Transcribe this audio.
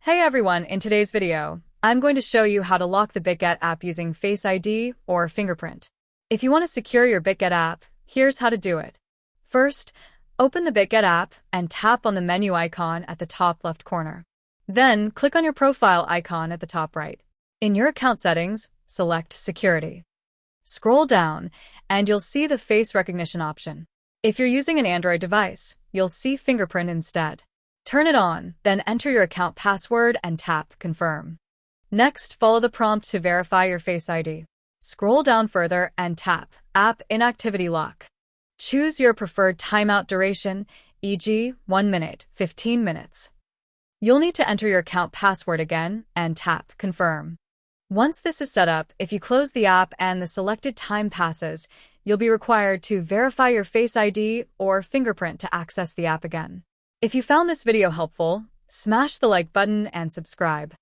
Hey everyone, in today's video, I'm going to show you how to lock the Bitget app using Face ID or Fingerprint. If you want to secure your Bitget app, here's how to do it. First, open the Bitget app and tap on the menu icon at the top left corner. Then, click on your profile icon at the top right. In your account settings, select Security. Scroll down, and you'll see the face recognition option. If you're using an Android device, you'll see Fingerprint instead. Turn it on, then enter your account password and tap Confirm. Next, follow the prompt to verify your Face ID. Scroll down further and tap App Inactivity Lock. Choose your preferred timeout duration, e.g., 1 minute, 15 minutes. You'll need to enter your account password again and tap Confirm. Once this is set up, if you close the app and the selected time passes, you'll be required to verify your Face ID or Fingerprint to access the app again. If you found this video helpful, smash the like button and subscribe.